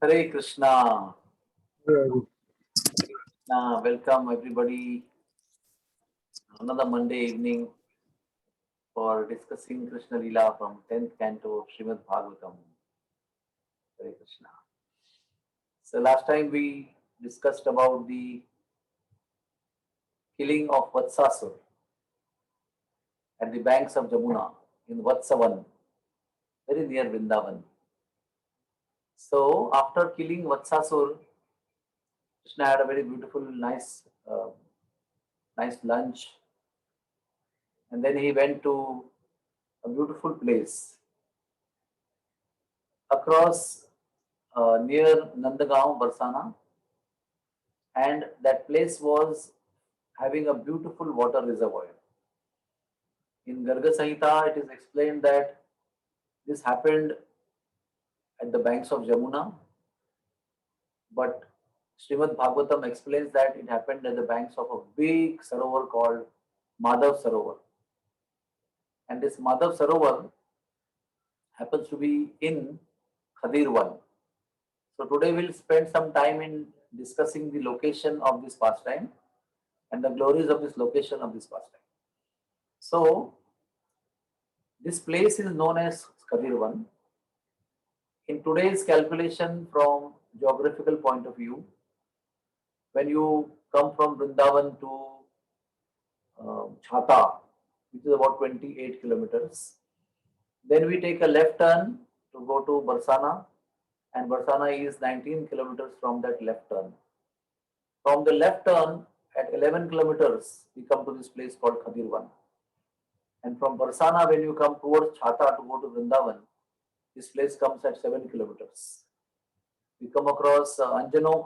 Hare Krishna. Very Welcome everybody. Another Monday evening for discussing Krishna Lila from 10th canto of Srimad Bhagavatam. Hare Krishna. So last time we discussed about the killing of Vatsasur at the banks of Jamuna in Vatsavan, very near Vrindavan. So after killing Vatsasur, Krishna had a very beautiful, nice lunch, and then he went to a beautiful place across near Nandagaon, Barsana, and that place was having a beautiful water reservoir. In Garga Samhita, it is explained that this happened at the banks of Jamuna, but Srimad Bhagavatam explains that it happened at the banks of a big sarovar called Madhav Sarovar. And this Madhav Sarovar happens to be in Khadirwan. So today we'll spend some time in discussing the location of this pastime and the glories of this location of this pastime. So this place is known as Kadirwan. In today's calculation from geographical point of view, when you come from Vrindavan to Chhata, which is about 28 kilometers, then we take a left turn to go to Barsana, and Barsana is 19 kilometers from that left turn. From the left turn at 11 kilometers, we come to this place called Khadirwan. And from Barsana, when you come towards Chhata to go to Vrindavan, this place comes at 7 kilometers. We come across Anjanok,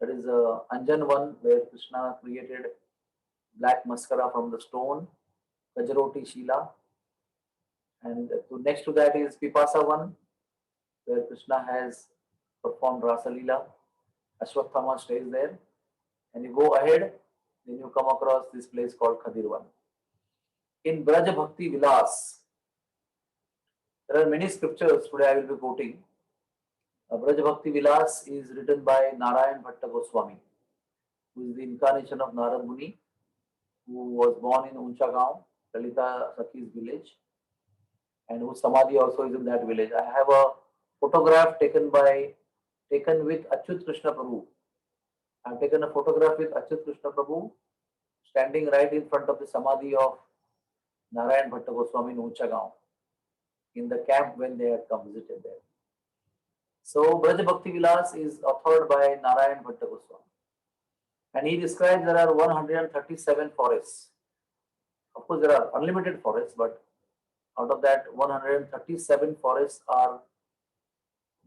that is Anjanvan, where Krishna created black mascara from the stone, Kajaroti Shila. And next to that is Pipasavan, where Krishna has performed Rasa Leela. Ashwatthama stays there. And you go ahead, then you come across this place called Khadirwan. In Braja Bhakti Vilas, there are many scriptures today I will be quoting. Braja Bhakti Vilas is written by Narayan Bhatta Goswami, who is the incarnation of Narad Muni, who was born in Unchagaon, Lalita Sakhi's village, and whose Samadhi also is in that village. I have a photograph taken with Achyut Krishna Prabhu. I have taken a photograph with Achyut Krishna Prabhu standing right in front of the Samadhi of Narayan Bhatta Goswami in Unchagaon, in the camp when they had come visited there. So Braja Bhakti Vilas is authored by Narayan Bhatta Goswami. And he describes there are 137 forests. Of course, there are unlimited forests, but out of that 137 forests are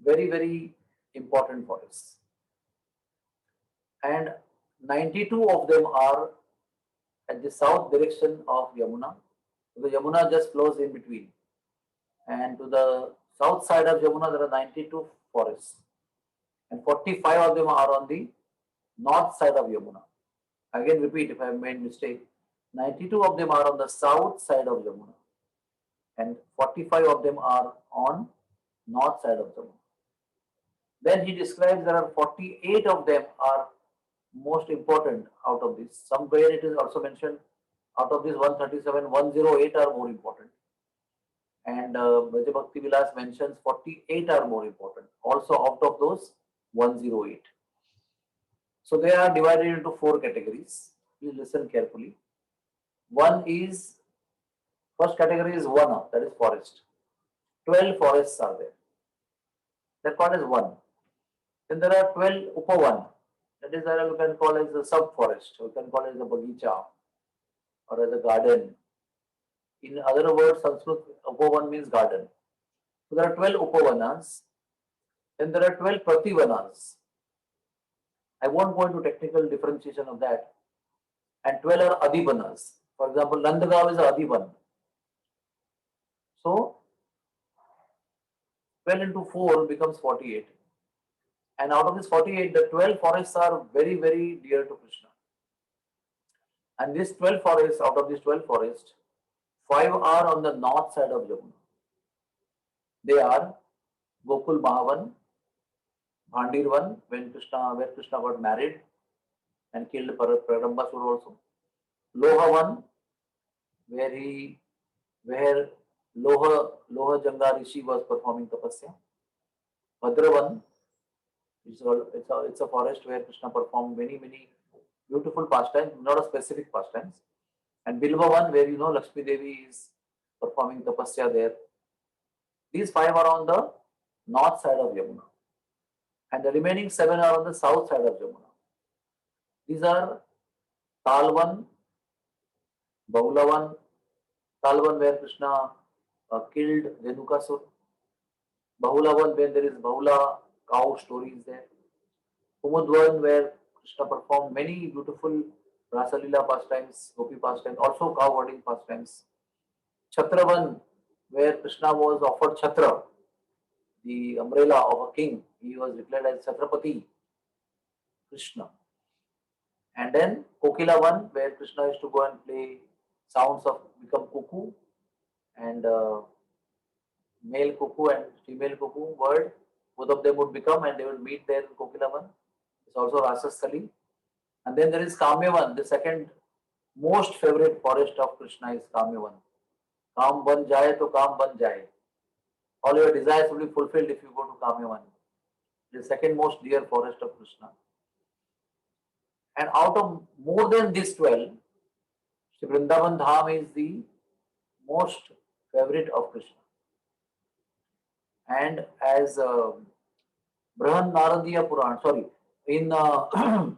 very, very important forests. And 92 of them are at the south direction of Yamuna. The Yamuna just flows in between. And to the south side of Yamuna, there are 92 forests. And 45 of them are on the north side of Yamuna. Again, repeat if I have made mistake. 92 of them are on the south side of Yamuna. And 45 of them are on north side of Yamuna. Then he describes there are 48 of them are most important out of this. Somewhere it is also mentioned out of this 137, 108 are more important. And Braja Bhakti Vilas mentions 48 are more important. Also out of those 108. So they are divided into 4 categories. Please listen carefully. One is, first category is Vana, that is forest. 12 forests are there. That called as one. Then there are 12 Upavan. That is, you can call as a sub-forest. You can call it as a bagicha or as a garden. In other words, Sanskrit, Upavan means garden. So there are 12 Upavanas. Then there are 12 Prativanas. I won't go into technical differentiation of that. And 12 are Adivanas. For example, Nandagaon is a Adivan. So 12 into 4 becomes 48. And out of this 48, the 12 forests are very, very dear to Krishna. And these 12 forests, out of these 12 forests, 5 are on the north side of Jamuna. They are Gokul Mahavan, Bhandirvan, where Krishna got married and killed Prarambasur also. Lohavan, where he where Loha Janga Rishi was performing tapasya. Bhadravan, it's a forest where Krishna performed many beautiful pastimes, not a specific pastimes. And Bilvavan, where Lakshmi Devi is performing tapasya there. These five are on the north side of Yamuna, and the remaining seven are on the south side of Yamuna. These are Talvan, Bahulavan, Talvan where Krishna killed Dhenukasur, Bahulavan where there is Bahula cow stories there, Kumudvan where Krishna performed many beautiful Rasalila pastimes, Gopi pastimes, also cow herding pastimes, Chhatravan where Krishna was offered Chhatra, the umbrella of a king. He was declared as Chhatrapati Krishna. And then Kokilavan, where Krishna used to go and play sounds of become cuckoo and male cuckoo and female cuckoo bird. Both of them would become and they would meet there in Kokilavan. It's also Rasasthali. And then there is Kamyavan, the second most favorite forest of Krishna is Kamyavan. Kam ban jaye to kam ban jaye. All your desires will be fulfilled if you go to Kamyavan, the second most dear forest of Krishna. And out of more than these 12, Shri Vrindavan Dham is the most favorite of Krishna. And as Brahan Naradiya Puran, sorry, in Garga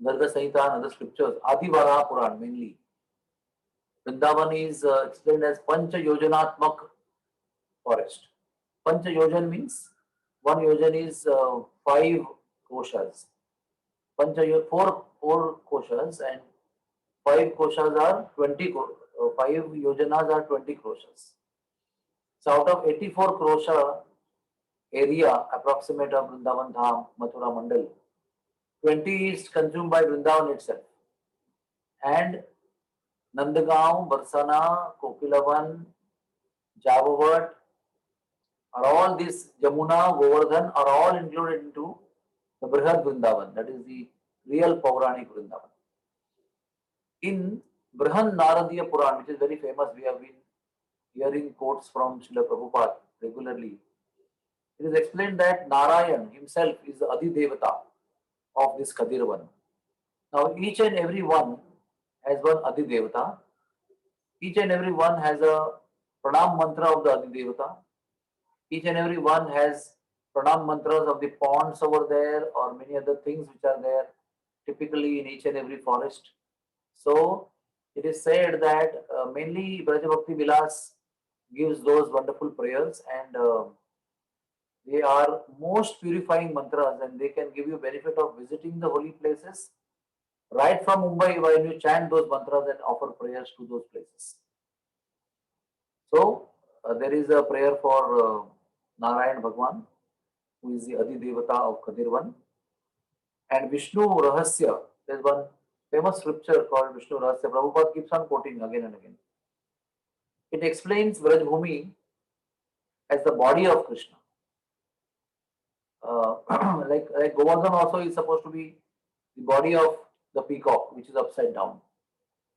Samhita and other scriptures, Adivara Puran mainly, Vrindavan is explained as Pancha Yojanatmak forest. Pancha Yojan means one yojan is 5 koshas. Four koshas and 5 koshas are 5 yojanas are 20 koshas. So out of 84 krosha area approximate of Vrindavan Dham, Mathura Mandal, 20 is consumed by Vrindavan itself. And Nandagaon, Barsana, Kokilavan, Javavat are all this, Jamuna, Govardhan are all included into the Brihad Vrindavan, that is the real Pauranic Vrindavan. In Brihan Naradiya Puran, which is very famous, we have been hearing quotes from Srila Prabhupada regularly. It is explained that Narayan himself is the Adi Devata of this Kadirvan. Now, each and every one has one Adi Devata. Each and every one has a Pranam mantra of the Adi Devata. Each and every one has Pranam mantras of the ponds over there or many other things which are there typically in each and every forest. So, it is said that mainly Brajabhakti Vilas gives those wonderful prayers and they are most purifying mantras and they can give you benefit of visiting the holy places right from Mumbai when you chant those mantras and offer prayers to those places. So there is a prayer for Narayan Bhagwan, who is the Adi Devata of Kadirvan, and Vishnu Rahasya. There is one famous scripture called Vishnu Rahasya. Prabhupada keeps on quoting again and again. It explains Vrajbhumi as the body of Krishna. Like Govardhan also is supposed to be the body of the peacock, which is upside down.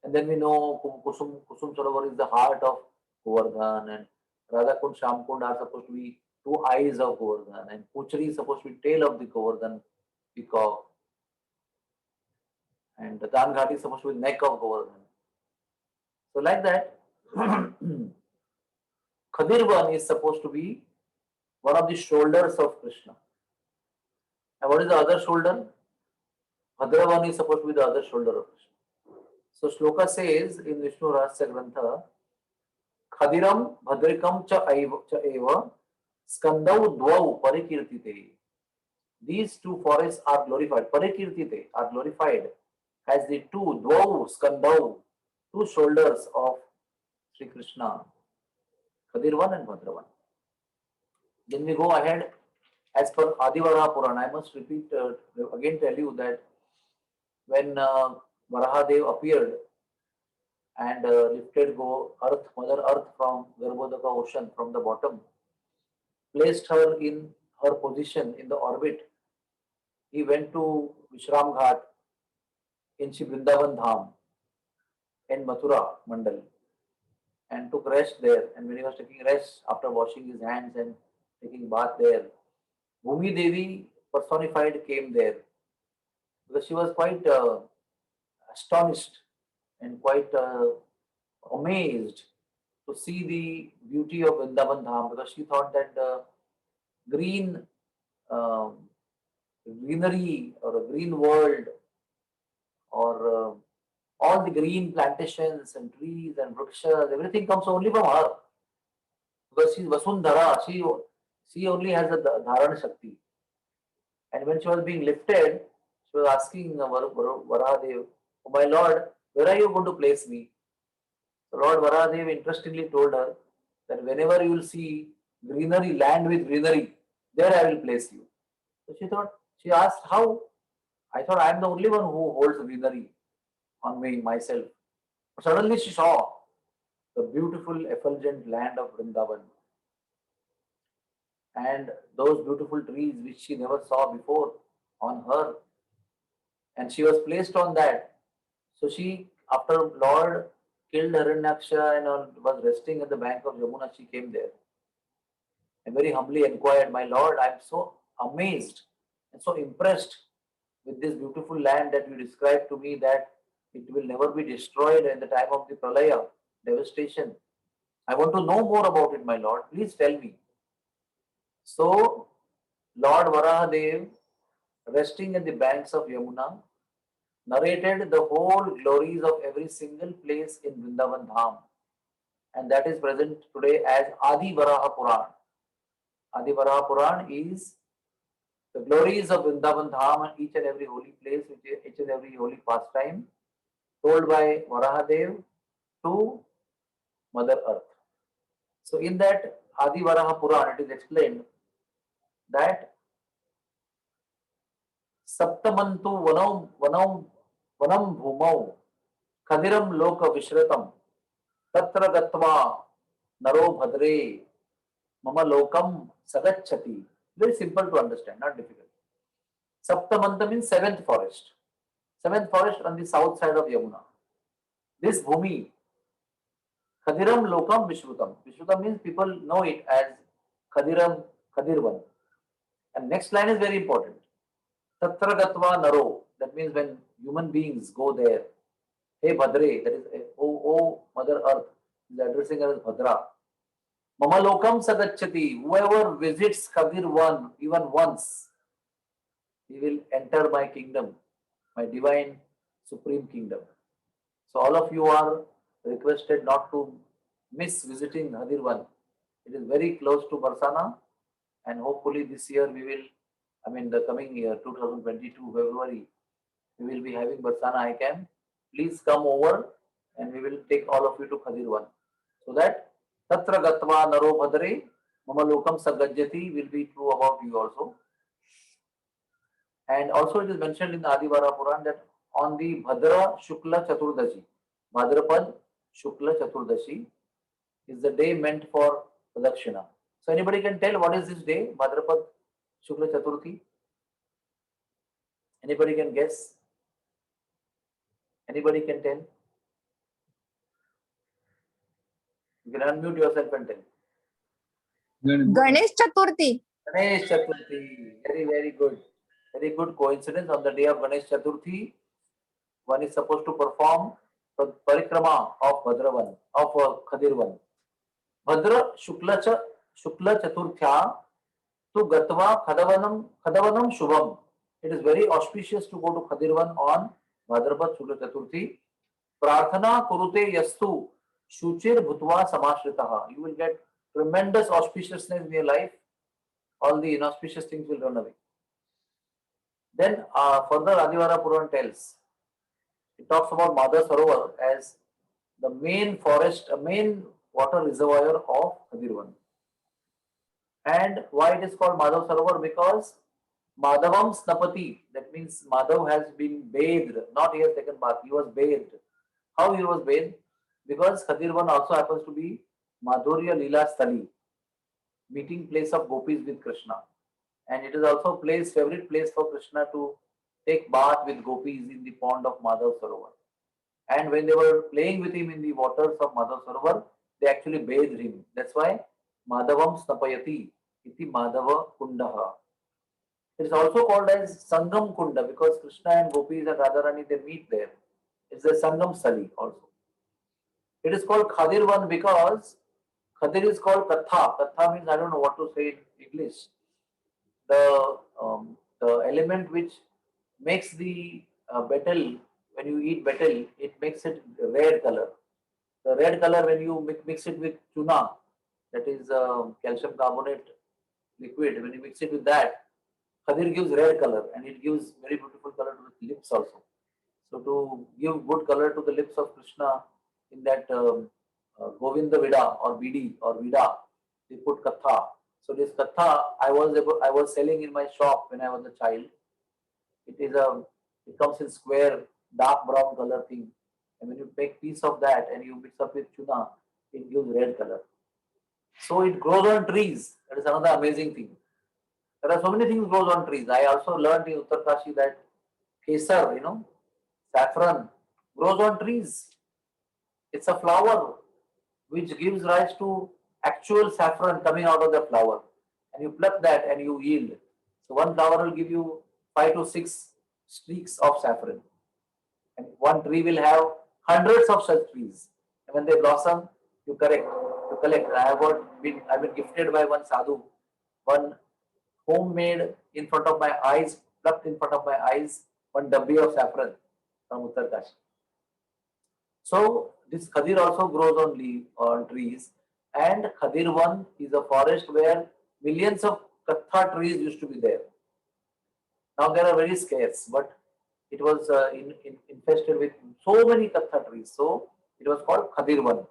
And then we know Kusum Sarovar is the heart of Govardhan, and Radhakund, Shamkund are supposed to be 2 eyes of Govardhan, and Puchari is supposed to be tail of the Govardhan peacock, and the Danghat is supposed to be neck of Govardhan. So like that, Khadirvan is supposed to be one of the shoulders of Krishna. And what is the other shoulder? Bhadravan is supposed to be the other shoulder of Krishna. So Shloka says in Vishnu Rahasya Grantha, Khadiram Bhadrikam cha eva skandau dvau parikirtite. These 2 forests are glorified. Parikirtite are glorified as the 2 dvau skandau, 2 shoulders of Sri Krishna, Khadirvan and Bhadravan. Then we go ahead as per Adivara Puran. I must repeat again tell you that when Varahadev appeared and lifted Mother Earth from Garbhodaka ocean from the bottom, placed her in her position in the orbit, he went to Vishram Ghat in Shri Vrindavan Dham in Mathura Mandal and took rest there. And when he was taking rest after washing his hands and taking bath there, Bhumi Devi personified came there because she was quite astonished and quite amazed to see the beauty of Vrindavan Dham because she thought that the green um greenery or a green world or all the green plantations and trees and vrikshas, everything comes only from her because she's Vasundhara. She only has the Dharan Shakti. And when she was being lifted, she was asking Varahadev, "Oh my Lord, where are you going to place me?" So Lord Varahadev interestingly told her that whenever you will see greenery, land with greenery, there I will place you. So she asked, "How?" I thought I am the only one who holds greenery on me, myself. But suddenly she saw the beautiful, effulgent land of Vrindavan and those beautiful trees which she never saw before on her. And she was placed on that. So she, after Lord killed Hiranyaksha and was resting at the bank of Yamuna, she came there and very humbly inquired, "My Lord, I am so amazed and so impressed with this beautiful land that you described to me that it will never be destroyed in the time of the pralaya, devastation. I want to know more about it, my Lord. Please tell me." So, Lord Varahadev, resting at the banks of Yamuna, narrated the whole glories of every single place in Vrindavan Dham, and that is present today as Adi Varaha Puran. Adi Varaha Puran is the glories of Vrindavan Dham and each and every holy place, each and every holy pastime, told by Varahadev to Mother Earth. So, in that Adi Varaha Puran, it is explained that Saptamantu Vanam Bhumau Khadiram Loka Vishratam Tatra Gatva Naro Bhadre Mama Lokam Sagachati. Very simple to understand, not difficult. Saptamanta means seventh forest. Seventh forest on the south side of Yamuna. This Bhumi, Khadiram Lokam Vishrutam. Vishrutam means people know it as Khadiram, Khadirvan. And next line is very important. Tatra Gatva Naro. That means when human beings go there. Hey Bhadre, that is, oh Mother Earth, is addressing her as Bhadra. Mamalokam Sagachati, whoever visits Khadir even once, he will enter my kingdom, my divine supreme kingdom. So all of you are requested not to miss visiting Khadir. It is very close to Barsana, and hopefully this year we will, the coming year, 2022, February, we will be having Barsana High Camp. Please come over and we will take all of you to Khadir. So that Tatra Gatva Naro Bhadre Mamalokam Sagajyati will be true about you also. And also it is mentioned in the Adivara Puran that on the Bhadra Shukla Chaturdashi, Bhadrapad Shukla Chaturdashi is the day meant for Pradakshina. So anybody can tell what is this day, Bhadrapad Shukla Chaturthi? Anybody can guess? Anybody can tell? You can unmute yourself and tell. Ganesh Chaturthi. Ganesh Chaturthi. Very, very good. Very good coincidence. On the day of Ganesh Chaturthi, one is supposed to perform the parikrama of Bhadravan, of Khadirvan. Bhadra Shukla Chaturthya to Gatva Khadavanam Shubham. It is very auspicious to go to Khadirvan on Bhadrapad Shukla Chaturthi. Prarthana Kurute Yastu Shuchir Bhutva Samashritaha. You will get tremendous auspiciousness in your life. All the inauspicious things will run away. Then further Adivara Puran tells, it talks about Madha Sarovar as the main forest, a main water reservoir of Khadirvan. And why it is called Madhav Sarovar? Because Madhavam Snapati, that means Madhav has been bathed, not he has taken bath, he was bathed. How he was bathed? Because Khadirvan also happens to be Madhurya Leela Stali, meeting place of gopis with Krishna. and it is also favorite place for Krishna to take bath with gopis in the pond of Madhav Sarovar. And when they were playing with him in the waters of Madhav Sarovar, they actually bathed him. That's why Madhavam Snapayati iti Madhava Kundaha. It is also called as Sangam Kunda because Krishna and gopis and Radharani they meet there. It's a Sangam Sali also. It is called Khadirvan because Khadir is called Katha. Katha means I don't know what to say in English. The element which makes the betel, when you eat betel, it makes it red color. The red color when you mix it with tuna, that is calcium carbonate liquid, when you mix it with that, Khadir gives red color and it gives very beautiful color to the lips also. So to give good color to the lips of Krishna in that Govinda Vida or BD or Vida, they put Katha. So this Katha I was selling in my shop when I was a child. It comes in square dark brown color thing, and when you take piece of that and you mix up with tuna, it gives red color. So it grows on trees. That is another amazing thing. There are so many things grows on trees. I also learned in Uttarkashi that kesar, saffron grows on trees. It's a flower which gives rise to actual saffron coming out of the flower. And you pluck that and you yield. So one flower will give you 5 to 6 streaks of saffron. And one tree will have hundreds of such trees. And when they blossom, you collect. I've been gifted by one sadhu, one homemade in front of my eyes, plucked in front of my eyes, one dabbi of saffron from Uttarkashi. So this Khadir also grows on trees, and Khadir one is a forest where millions of Katha trees used to be there. Now they are very scarce, but it was infested with so many Katha trees. So it was called Khadir one.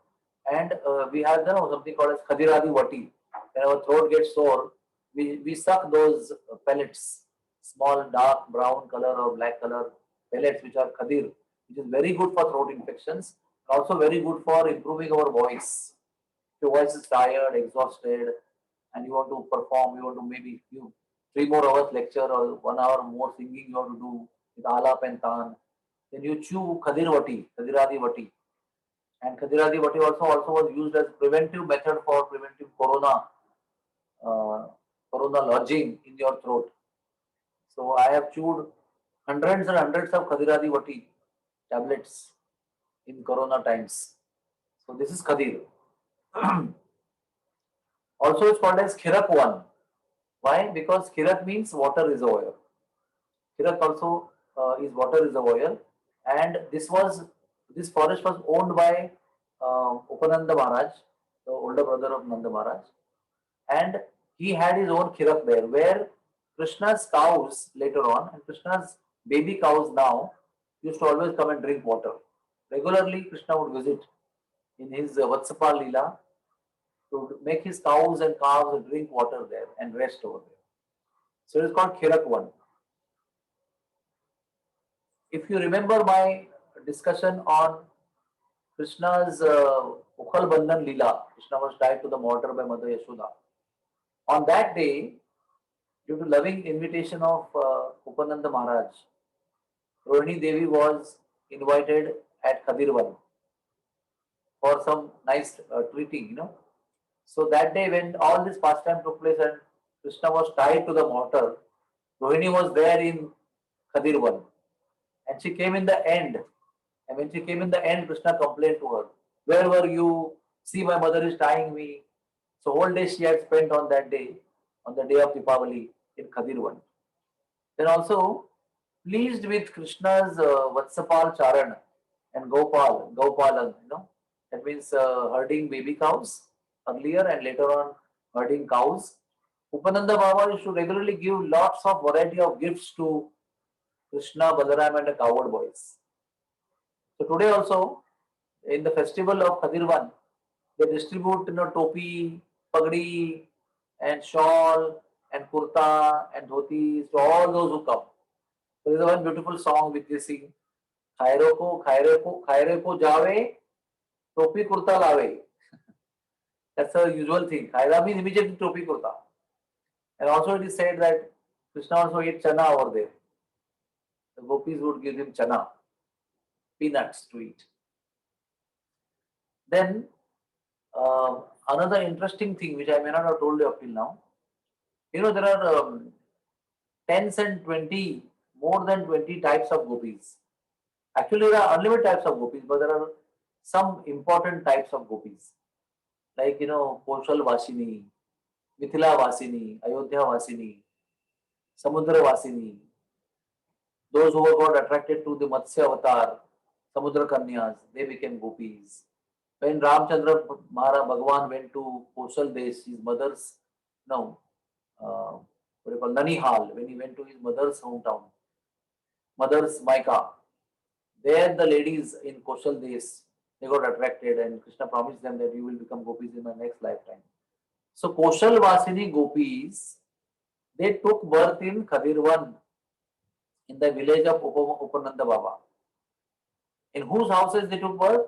And we have something called as Khadiradi Vati. When our throat gets sore, we suck those pellets, small dark brown color or black color pellets which are Khadir, which is very good for throat infections, also very good for improving our voice. If your voice is tired, exhausted, and you want to perform, you want to maybe you 3 more hours lecture or 1 hour more singing you have to do with alap and tan, then you chew Khadirvati, Khadiradi Vati. And Khadiradi Vati also was used as preventive method for preventive uh, corona lodging in your throat. So I have chewed hundreds and hundreds of Khadiradi Vati tablets in corona times. So this is Khadir. Also it's called as Khirak one. Why? Because Khirak means water reservoir. Khirak also is water reservoir, and this forest was owned by Upananda Maharaj, the older brother of Nanda Maharaj, and he had his own Khirak there, where Krishna's cows later on and Krishna's baby cows now used to always come and drink water. Regularly, Krishna would visit in his Vatsapal Leela to make his cows and calves drink water there and rest over there. So it is called Khirak one. If you remember my discussion on Krishna's Ukhal Bandhan Leela, Krishna was tied to the mortar by Mother Yashoda. On that day, due to loving invitation of Upananda Maharaj, Rohini Devi was invited at Khadirvan for some nice treating. So that day when all this pastime took place and Krishna was tied to the mortar, Rohini was there in Khadirvan. And she came in the end. And when she came in the end, Krishna complained to her, "Where were you? See, my mother is tying me." So whole day she had spent on that day, on the day of Deepavali in Khadirvan. Then also pleased with Krishna's Vatsapal Charan and Gopalan. That means herding baby cows earlier and later on herding cows. Upananda Baba used to regularly give lots of variety of gifts to Krishna, Balaram and the cowherd boys. So today also in the festival of Khadirvan, they distribute topi, pagdi and shawl and kurta and dhotis to all those who come. So there is one beautiful song which they sing. Khaire ko jave, topi kurta lave. That's a usual thing. Khaira means immediately topi kurta. And also it is said that Krishna also ate chana over there. The gopis would give him chana, peanuts to eat. Then another interesting thing which I may not have told you up till now, there are tens and 20, more than 20 types of gopis. Actually, there are unlimited types of gopis, but there are some important types of gopis. Like, Koshal Vasini, Mithila Vasini, Ayodhya Vasini, Samudra Vasini. Those who got attracted to the Matsya avatar, Samudra Kanyas, they became gopis. When Ramchandra Maharaj Bhagwan went to Koshal Desh, his mother's, what do you call, Nanihal, when he went to his mother's hometown, mother's Maika, there the ladies in Koshal Desh, they got attracted and Krishna promised them that you will become gopis in my next lifetime. So Koshal Vasini gopis, they took birth in Khadirvan, in the village of Upananda Baba. In whose houses they took birth?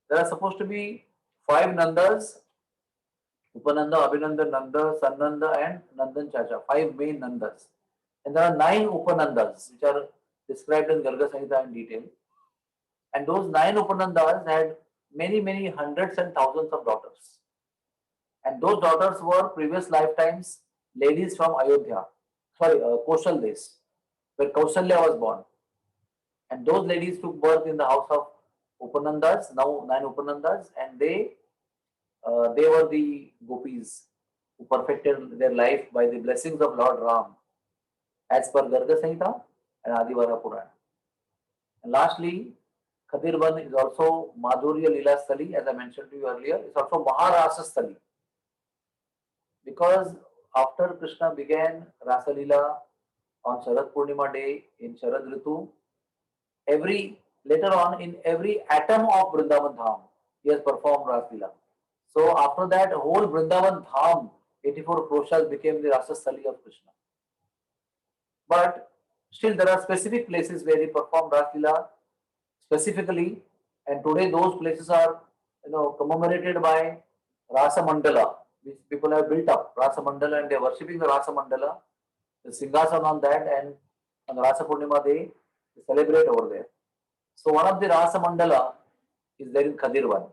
There are supposed to be 5 Nandas, Upananda, Abhinanda, Nanda, Sannanda and Nandan Chacha, 5 main Nandas. And there are 9 Upanandas which are described in Garga Samhita in detail. And those 9 Upanandas had many, many hundreds and thousands of daughters. And those daughters were previous lifetimes ladies from Ayodhya, Koshal Desh, where Kausalya was born. And those ladies took birth in the house of Upanandas, now 9 Upanandas, and they were the gopis who perfected their life by the blessings of Lord Ram, as per Garga Samhita and Adivara Purana. And lastly, Khadirvan is also Madhurya Lila Stali, as I mentioned to you earlier. It's also Maharasa Stali. Because after Krishna began Rasa Lila on Sharad Purnima day in Sharad Ritu, later on in every atom of Vrindavan Dham, he has performed Rasa Lila. So after that, whole Vrindavan Dham, 84 Proshas became the Rasa Stali of Krishna. But still there are specific places where he performed Rasa Lila specifically, and today those places are commemorated by Rasa Mandala, which people have built up, Rasa Mandala, and they are worshipping the Rasa Mandala, the Singhasan on that, and on Rasa Purnima they celebrate over there. So one of the Rasa Mandala is there in Khadirvan.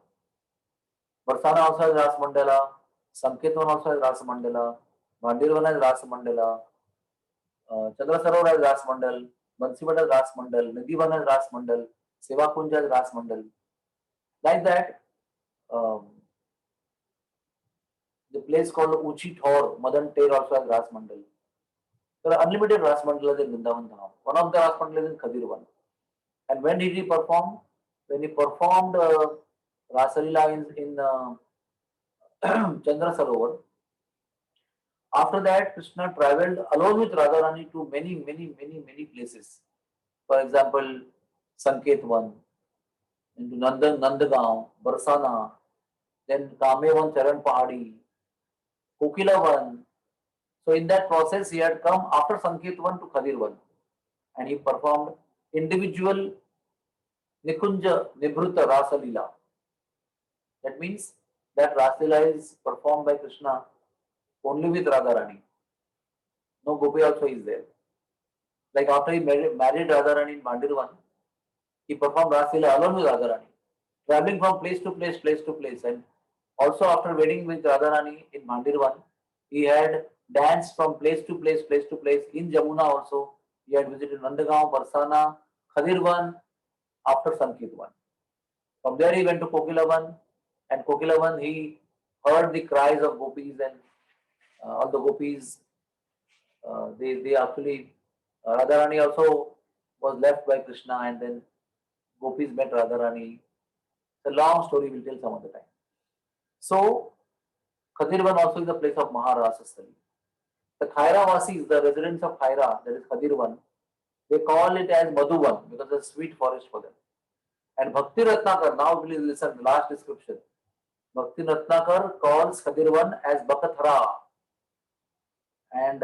Barsana also has Rasa Mandala, Sanketvan also has Rasa Mandala, Mandirvan has Rasa Mandala, Chandra Sarovar has Rasa Mandal, Bansivat has Rasa Mandal, Nidhivan has Rasa Mandal, Seva Kunja has Rasa Mandal. Like that, the place called Uchi Thor, Madan Ter also has Rasa Mandal. There are unlimited Rasa Mandalas in Vrindavan Dham. One of the Rasa Mandalas is in Khadirvan. And when did he perform? When he performed Rasa Lila in Chandra Sarovar. After that, Krishna travelled along with Radharani to many, many, many, many places. For example, Sanketvan, into Nandagaon, Barsana, then Kamevan Charan Pahadi, Kokilavan. So in that process, he had come after Sanketvan to Khadirvan, and he performed individual Nikunja Nibruta Rasa Lila. That means that Rasa Lila is performed by Krishna only with Radharani. No Gopi also is there. Like after he married Radharani in Mandirvan, he performed Rasa Lila alone with Radharani, traveling from place to place, place to place. And also after wedding with Radharani in Mandirvan, he had danced from place to place, place to place. In Jamuna also, he had visited Nandagaon, Barsana, Khadirvan after Sanketvan. From there he went to Kokilavan, and Kokilavan he heard the cries of gopis, and all the gopis, they actually, Radharani also was left by Krishna, and then gopis met Radharani. It's a long story, we'll tell some other time. So, Khadirvan also is the place of Maharasa Stali. The Khaira Vasis, the residents of Khaira, that is Khadirvan, they call it as Madhuvan because it's a sweet forest for them. And Bhakti Ratnakar, now please listen, last description. Bhakti Ratnakar calls Khadirvan as Bakathara. And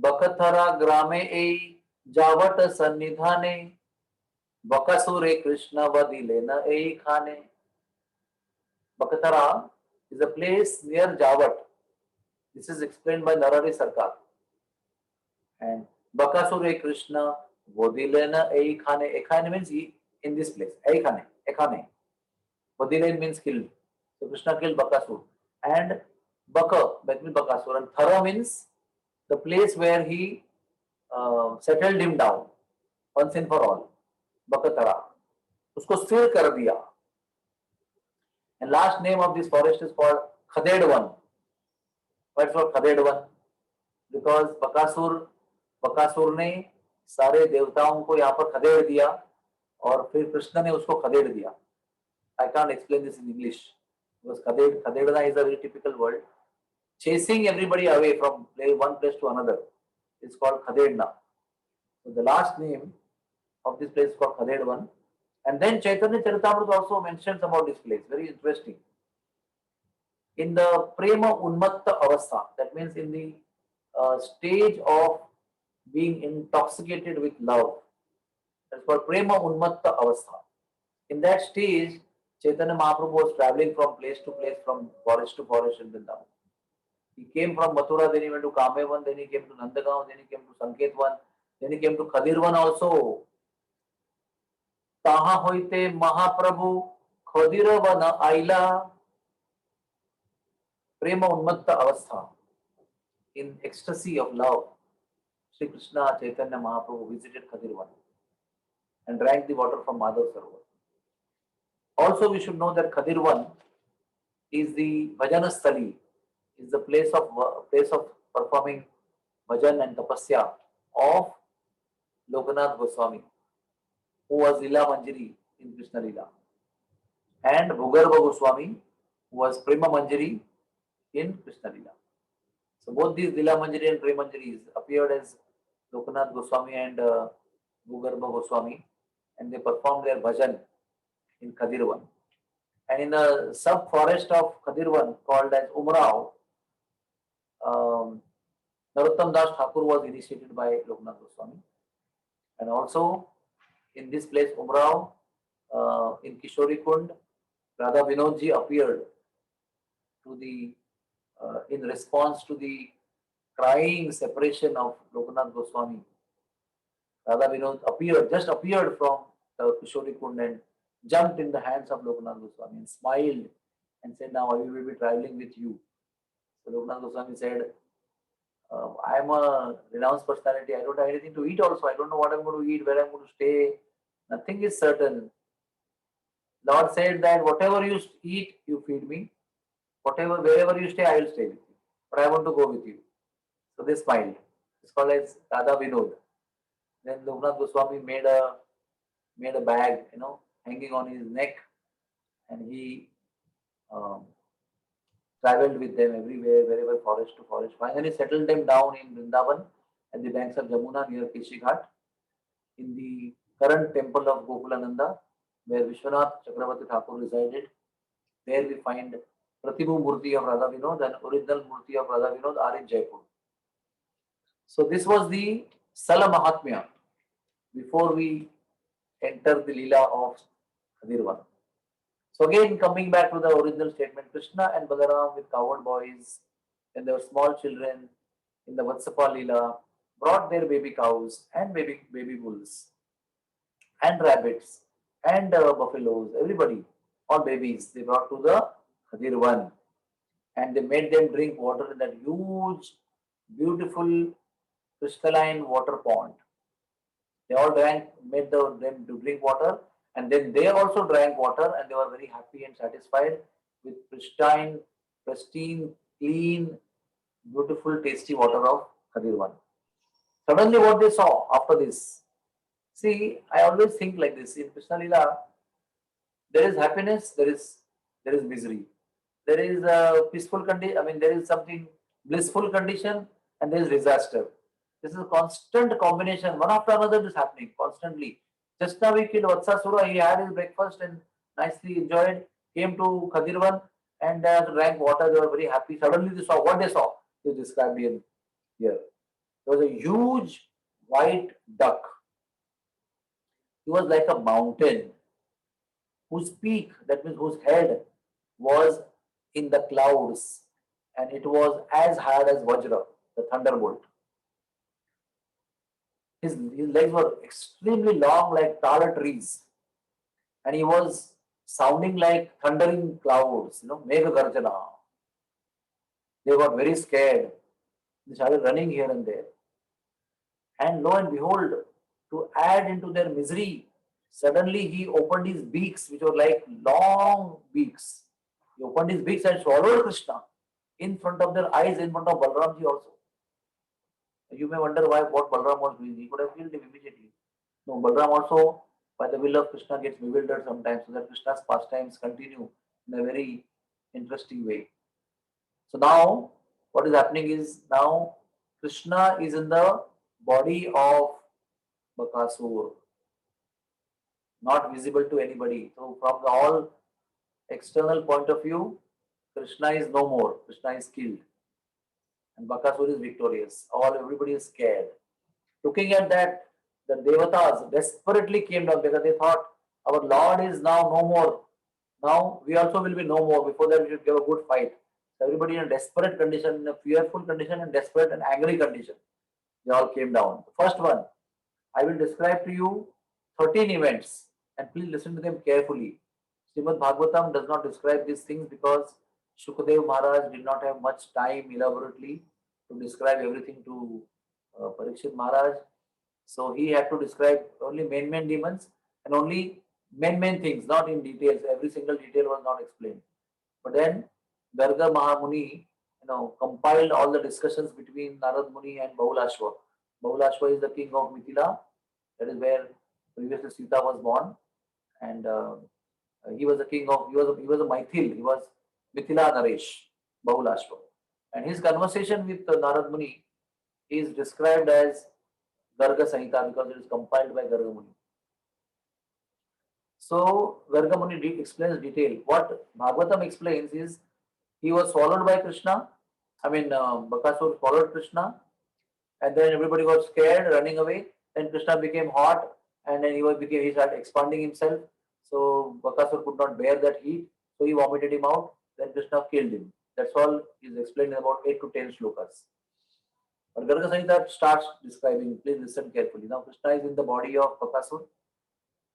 Bakathara Grame E Javat Sannidhane Bakasure Krishna Vadilena E Khane. Bakathara is a place near Javat. This is explained by Narari Sarkar. And Bakasure Krishna, Vodilena Eikhane. Eikhane means in this place. Eikhane. Ekhane. Vodilen means killed. So Krishna killed Bakasur. And Baka, that means Bakasur. And Thara means the place where he settled him down once and for all. Bakathara. उसको स्थिर कर दिया. And last name of this forest is called Khadedwan. Why it's called Khadedwan? Because Bakasur ने सारे देवताओं को यहाँ पर खदेड़ दिया और फिर कृष्ण ने उसको खदेड़ दिया. I can't explain this in English because khadedna is a very typical word. Chasing everybody away from one place to another is called khadedna. So the last name of this place is called Khadedwan. And then Chaitanya Charitamrita also mentions about this place. Very interesting. In the Prema Unmatta Avastha, that means in the stage of being intoxicated with love, that's called Prema Unmatta Avastha. In that stage, Chaitanya Mahaprabhu was traveling from place to place, from forest to forest in Vrindavan. He came from Mathura, then he went to Kamevan, then he came to Nandagaon, then he came to Sanketvan, then he came to Khadirvan also. Taha hoite Mahaprabhu Khadirvan Aila. Prema Unmatta Avastha. In ecstasy of love, Sri Krishna Chaitanya Mahaprabhu visited Khadirvan and drank the water from Madhav Sarovar. Also, we should know that Khadirvan is the Bhajanasthali, is the place of performing bhajan and tapasya of Lokanath Goswami, who was Lila Manjari in Krishna Lila, and Bhugarbha Goswami, who was Prema Manjari in Krishna Lila. So both these Lila Manjari and Prema Manjaris appeared as Lokanath Goswami and Bhugarbha Goswami, and they performed their bhajan in Khadirvan. And in the sub-forest of Khadirvan called as Umrao, Narottam Das Thakur was initiated by Lokanath Goswami. And also in this place, Umrao, in Kishori Kund, Radha Vinodji appeared to the in response to the crying separation of Lokanath Goswami. Radha Vinod just appeared from Kishori Kund and jumped in the hands of Lokanath Goswami and smiled and said, "Now I will be traveling with you." So Lokanath Goswami said, "I am a renounced personality. I don't have anything to eat also. I don't know what I'm going to eat, where I'm going to stay. Nothing is certain." Lord said that whatever you eat, you feed me. Wherever you stay, I will stay with you. But I want to go with you. So they smiled. It's called as Radha Vinod. Then Lokanath Goswami made a bag, hanging on his neck, and he traveled with them everywhere, wherever, forest to forest. Finally settled them down in Vrindavan at the banks of Jamuna near Keshi Ghat, in the current temple of Gokulananda, where Vishwanath Chakravarti Thakur resided. There we find Pratibhu Murti of Radha Vinod and original Murti of Radha Vinod are in Jaipur. So this was the Sala Mahatmya before we enter the Leela of Khadirvan. So again, coming back to the original statement, Krishna and Balaram with cowherd boys, when they were small children in the Vatsapa Leela, brought their baby cows and baby bulls and rabbits and buffaloes, everybody, all babies, they brought to the Khadirvan, and they made them drink water in that huge, beautiful, crystalline water pond. They all made them to drink water, and then they also drank water, and they were very happy and satisfied with pristine, clean, beautiful, tasty water of Khadirvan. Suddenly what they saw after this, see, I always think like this, in Krishna Lila, there is happiness, there is misery. There is a peaceful condition, there is something blissful condition, and there is disaster. This is a constant combination, one after another is happening constantly. Just now we killed Vatsasura, he had his breakfast and nicely enjoyed, came to Khadirvan and drank water, they were very happy. Suddenly they saw what they saw, is described here. There was a huge white duck. He was like a mountain whose peak, that means whose head, was in the clouds, and it was as hard as Vajra, the thunderbolt. His legs were extremely long like tala trees, and he was sounding like thundering clouds, Megha Garjana. They got very scared. They started running here and there. And lo and behold, to add into their misery, suddenly he opened his beaks, which were like long beaks. He opened his beaks and swallowed Krishna in front of their eyes, in front of Balramji also. You may wonder why what Balram was doing. He could have killed him immediately. No, Balram also, by the will of Krishna, gets bewildered sometimes, so that Krishna's pastimes continue in a very interesting way. So now, what is happening is now Krishna is in the body of Bakasur, not visible to anybody. So from the all external point of view, Krishna is no more. Krishna is killed, and Bakasur is victorious. Everybody is scared. Looking at that, the Devatas desperately came down because they thought our Lord is now no more. Now we also will be no more. Before that, we should give a good fight. So everybody in a desperate condition, in a fearful condition, and desperate and angry condition, they all came down. The first one, I will describe to you 13 events, and please listen to them carefully. Srimad Bhagavatam does not describe these things because Shukadev Maharaj did not have much time elaborately to describe everything to Parikshit Maharaj. So he had to describe only main demons and only main things, not in details. Every single detail was not explained. But then Garga Mahamuni, compiled all the discussions between Narad Muni and Bahulashva. Bahulashva is the king of Mithila. That is where previously Sita was born, and he was the king of. He was a Maithil. He was Mithila Naresh, Bahulashva, and his conversation with Narad Muni is described as Garga Samhita because it is compiled by Garga Muni. So Garga Muni explains detail. What Bhagavatam explains is he was swallowed by Krishna. Bakasur swallowed Krishna, and then everybody got scared, running away. Then Krishna became hot, and then he started expanding himself. So Bakasur could not bear that heat, so he vomited him out. Then Krishna killed him. That's all is explained in about 8 to 10 shlokas. But Garga Samhita starts describing, please listen carefully. Now Krishna is in the body of Bakasur.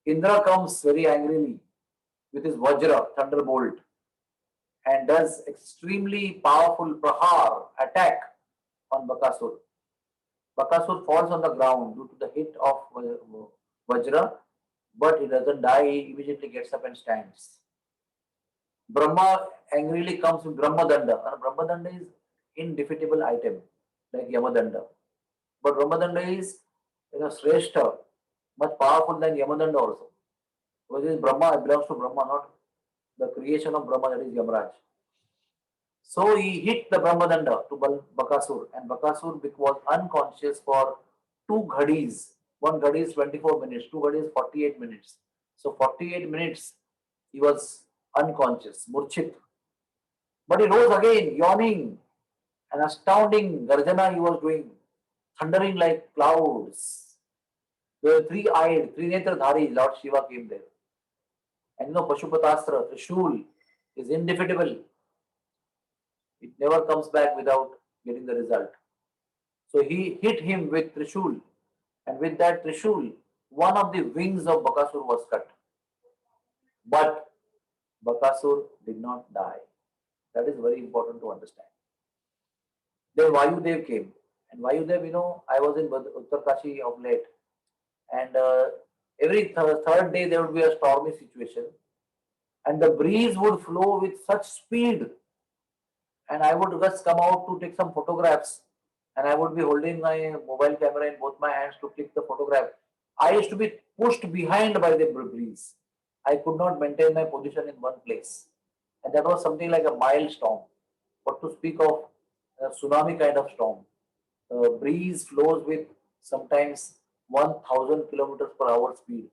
Indra comes very angrily with his Vajra, thunderbolt, and does extremely powerful prahar, attack on Bakasur. Bakasur falls on the ground due to the hit of Vajra, but he doesn't die, he immediately gets up and stands. Brahma angrily comes with Brahmadanda. And Brahmadanda is indefeatable item, like Yamadanda. But Brahmadanda is, Shrestha, much powerful than Yamadanda also. Because it is Brahma, it belongs to Brahma, not the creation of Brahma, that is Yamaraj. So he hit the Brahmadanda to Bakasur, and Bakasur was unconscious for 2 ghadis. 1 ghadi is 24 minutes, 2 ghadi is 48 minutes. So 48 minutes he was unconscious, murchit. But he rose again, yawning, an astounding garjana he was doing, thundering like clouds. There were 3-eyed, Trinetra-dhari, Lord Shiva came there. And Pashupatastra, Trishul, is indefeatable. It never comes back without getting the result. So he hit him with Trishul, and with that Trishul, one of the wings of Bakasur was cut. But Bakasur did not die. That is very important to understand. Then Vayudev came. And Vayudev, I was in Uttarkashi of late. And every third day there would be a stormy situation. And the breeze would flow with such speed. And I would just come out to take some photographs. And I would be holding my mobile camera in both my hands to click the photograph. I used to be pushed behind by the breeze. I could not maintain my position in one place. And that was something like a mild storm. But to speak of a tsunami kind of storm. The breeze flows with sometimes 1000 kilometers per hour speed.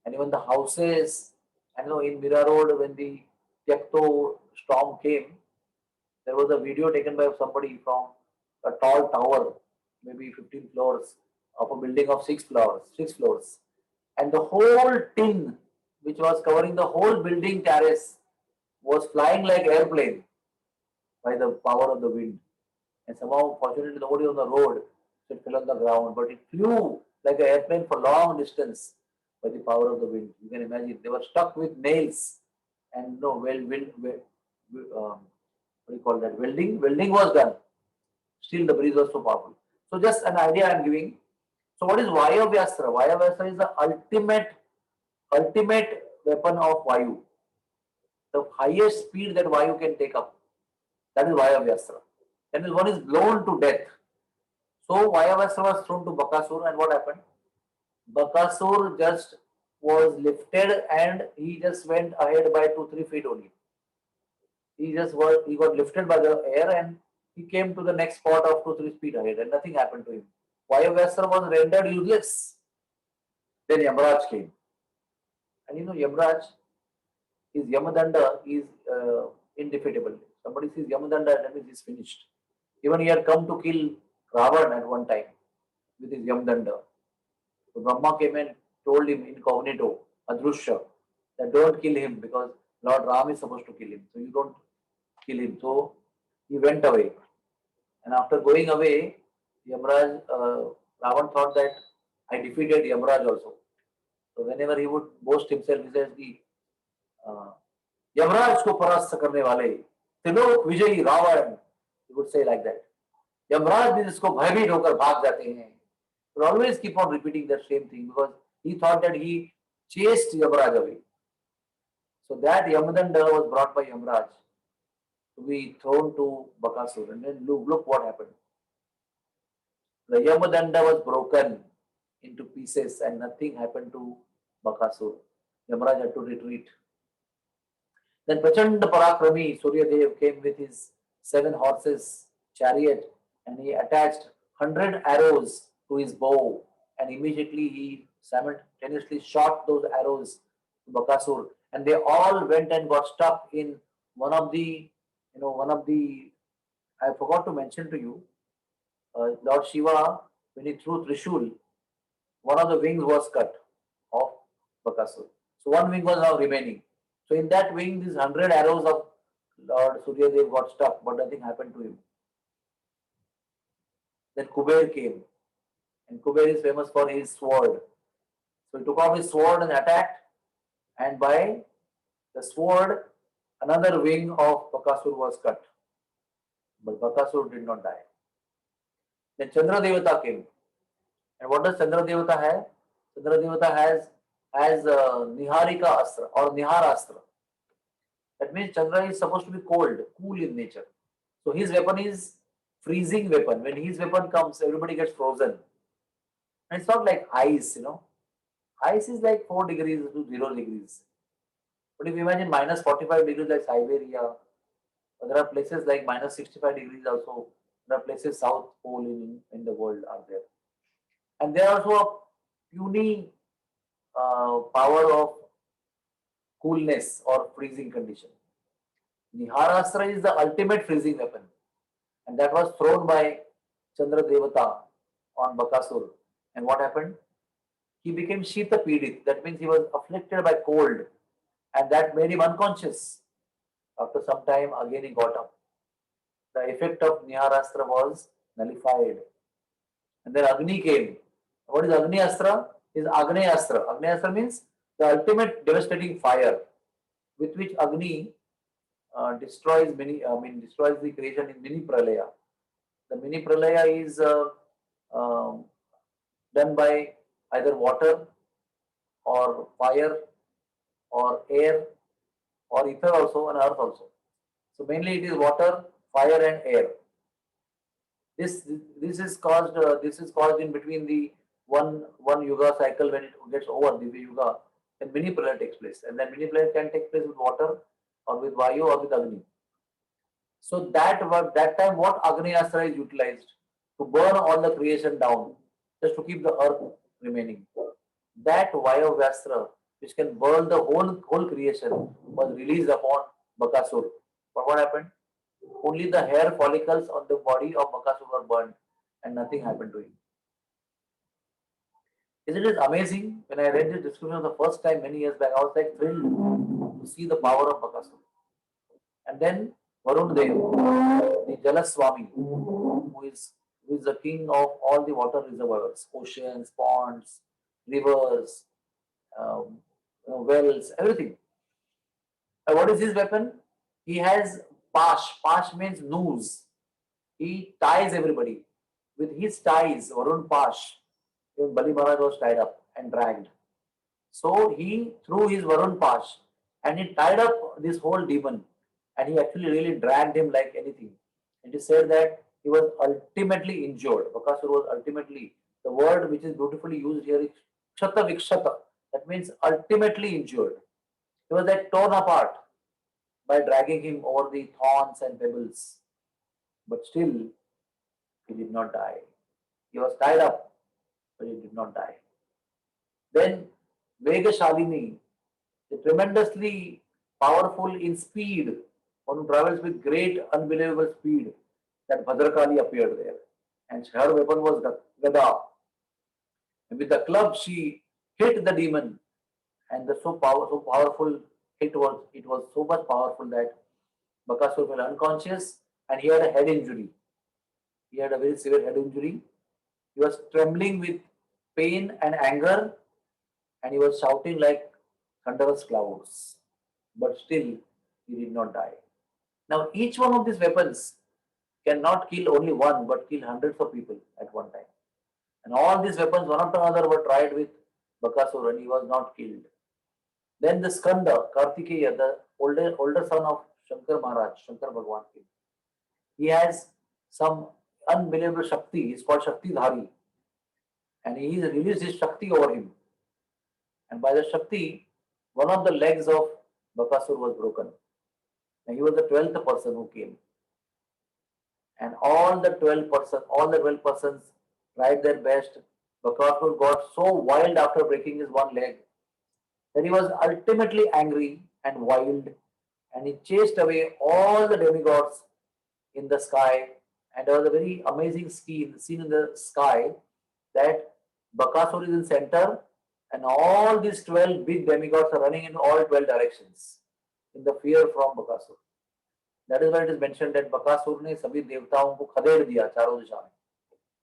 And even the houses, in Mira Road, when the Tyakto storm came, there was a video taken by somebody from a tall tower, maybe 15 floors, of a building of 6 floors. And the whole tin, which was covering the whole building terrace, was flying like airplane. by the power of the wind. And somehow, fortunately, nobody on the road, so it fell on the ground. But it flew like an airplane for long distance by the power of the wind. You can imagine they were stuck with nails, and no, what do you call that? Welding was done. Still, the breeze was so powerful. So, just an idea I am giving. So, what is Vayavastra? Vayavastra is the ultimate weapon of Vayu. The highest speed that Vayu can take up. That is Vayavastra. That means one is blown to death. So Vayavastra was thrown to Bakasur, and what happened? Bakasur just was lifted and he just went ahead by 2-3 feet only. He got lifted by the air and he came to the next spot of 2-3 feet ahead and nothing happened to him. Vayavastra was rendered useless. Then Yamraj came. And you know Yamraj, his Yamadanda is indefeatable. Somebody sees Yamadanda, that means he's finished. Even he had come to kill Ravan at one time with his Yamadanda. So Brahma came and told him incognito, Adrushya, that don't kill him because Lord Ram is supposed to kill him. So you don't kill him. So he went away. And after going away, Yamraj, Ravan thought that I defeated Yamraj also. So whenever he would boast himself, he says, Yamraj को परास्त करने वाले त्रिलोक विजयी Ravan, he would say like that. Yamraj भी जिसको भयभीत होकर भाग जाते हैं. He would always keep on repeating that same thing because he thought that he chased Yamraj away. So that Yamadanda was brought by Yamraj to be thrown to Bakasur. And then look what happened. The Yamadanda was broken into pieces and nothing happened to Bakasur. Yamraj had to retreat. Then Prachanda Parakrami Suryadev came with his 7 horses chariot and he attached 100 arrows to his bow and immediately he simultaneously shot those arrows to Bakasur and they all went and got stuck in one of the, I forgot to mention to you, Lord Shiva, when he threw Trishul, one of the wings was cut off Bakasur. So one wing was now remaining. So in that wing, these 100 arrows of Lord Suryadev got stuck, but nothing happened to him. Then Kuber came, and Kuber is famous for his sword. So he took off his sword and attacked, and by the sword, another wing of Bakasur was cut. But Bakasur did not die. Then Chandra Devata came. And what does Chandra Devata have? Chandra Devata has Niharika Astra or Niharastra. That means Chandra is supposed to be cold, cool in nature. So his weapon is freezing weapon. When his weapon comes, everybody gets frozen. And it's not like ice, Ice is like 4 degrees to 0 degrees. But if you imagine minus 45 degrees like Siberia, there are places like minus 65 degrees also. There are places South Pole in the world are there. And there are also a puny power of coolness or freezing condition. Niharastra is the ultimate freezing weapon. And that was thrown by Chandra Devata on Bakasur. And what happened? He became Shita Pidit. That means he was afflicted by cold. And that made him unconscious. After some time, again he got up. The effect of Niharastra was nullified. And then Agni came. What is Agni Astra? Is Agni Astra. Agni Astra means the ultimate devastating fire with which Agni destroys the creation in mini pralaya. The mini pralaya is done by either water or fire or air or ether also and earth also. So mainly it is water, fire and air. This is caused in between the one yuga cycle. When it gets over the yuga, then mini pralaya takes place, and then mini pralaya can take place with water or with vayu or with Agni. So that time what Agni Astra is utilized to burn all the creation down, just to keep the earth remaining. That Vayavastra, which can burn the whole creation, was released upon Bakasur. But what happened? Only the hair follicles on the body of Bakasur were burned and nothing happened to him. Isn't it amazing? When I read this description the first time many years back, I was like thrilled to see the power of Bakasur. And then Varun Dev, the Jalaswami, who is the king of all the water reservoirs, oceans, ponds, rivers, um, wells, everything. What is his weapon? He has pash. Pash means noose. He ties everybody. With his ties, Varun Pash, even Bali Maharaj was tied up and dragged. So he threw his Varun Pash and he tied up this whole demon and he actually really dragged him like anything. It is said that he was ultimately injured. Bakasur was ultimately, the word which is beautifully used here is Kshata Vikshata. That means ultimately injured. He was like torn apart by dragging him over the thorns and pebbles. But still, he did not die. He was tied up, but he did not die. Then Vegashalini, the tremendously powerful in speed, one who travels with great unbelievable speed, that Bhadrakali appeared there. And her weapon was Gada. And with the club she hit the demon. And the so powerful hit was, it was so much powerful that Bakasur fell unconscious and he had a head injury. He had a very severe head injury. He was trembling with pain and anger and he was shouting like thunderous clouds. But still, he did not die. Now, each one of these weapons cannot kill only one, but kill hundreds of people at one time. And all these weapons, one after another, were tried with Bakasur and he was not killed. Then the Skanda, Kartikeya, the older son of Shankar Maharaj, Shankar Bhagwan, he has some unbelievable Shakti. He's called Shakti Dhari. And he released his Shakti over him. And by the Shakti, one of the legs of Bakasur was broken. And he was the 12th person who came. And all the 12 persons tried their best. Bakasur got so wild after breaking his one leg that he was ultimately angry and wild and he chased away all the demigods in the sky. And there was a very amazing scene in the sky that Bakasur is in center and all these 12 big demigods are running in all 12 directions in the fear from Bakasur. That is why it is mentioned that Bakasur ने सभी देवताओं को खदेड़ दिया चारों दिशा में.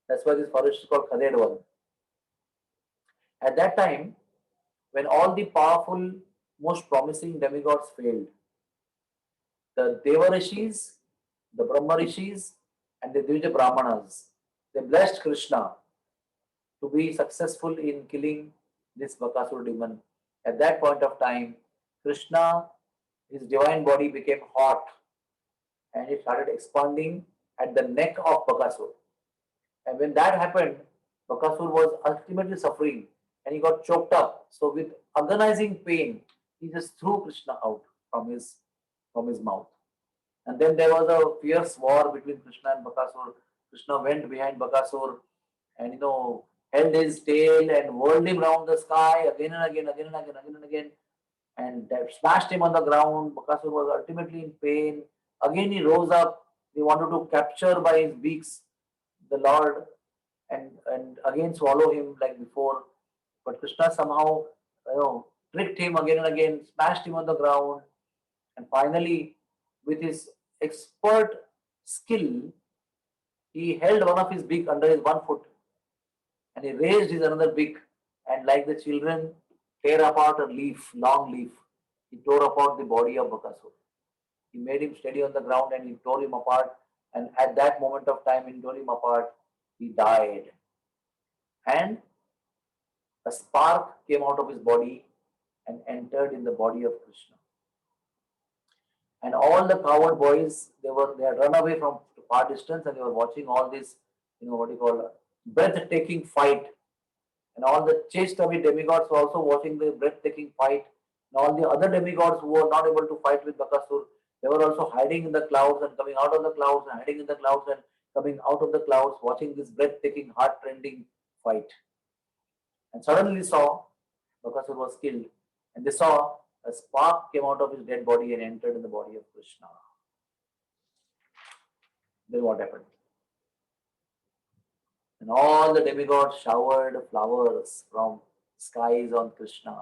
That's why this forest is called Khaded Van. At that time, when all the powerful, most promising demigods failed, the Deva Rishis, the Brahma Rishis, and the Divya Brahmanas, they blessed Krishna to be successful in killing this Bakasur demon. At that point of time, Krishna, his divine body became hot and it started expanding at the neck of Bakasur. And when that happened, Bakasur was ultimately suffering and he got choked up. So with agonizing pain, he just threw Krishna out from his mouth. And then there was a fierce war between Krishna and Bakasur. Krishna went behind Bakasur and held his tail and whirled him around the sky again and again, again and again, again and again, and smashed him on the ground. Bakasur was ultimately in pain. Again he rose up. He wanted to capture by his beaks the Lord and again swallow him like before. But Krishna somehow tricked him again and again, smashed him on the ground, and finally, with his expert skill, he held one of his beak under his one foot and he raised his another beak and like the children tear apart a leaf, long leaf, he tore apart the body of Bakasur. He made him steady on the ground and he tore him apart. And at that moment of time, in tore him apart, he died. And a spark came out of his body and entered in the body of Krishna. And all the coward boys, they had run away from far distance and they were watching all this, what you call breathtaking fight. And all the chased away demigods were also watching the breathtaking fight. And all the other demigods who were not able to fight with Bakasur, they were also hiding in the clouds and coming out of the clouds and hiding in the clouds and coming out of the clouds, watching this breathtaking, heart-rending fight. And suddenly they saw Bakasur was killed. And they saw a spark came out of his dead body and entered in the body of Krishna. Then what happened? And all the demigods showered flowers from skies on Krishna.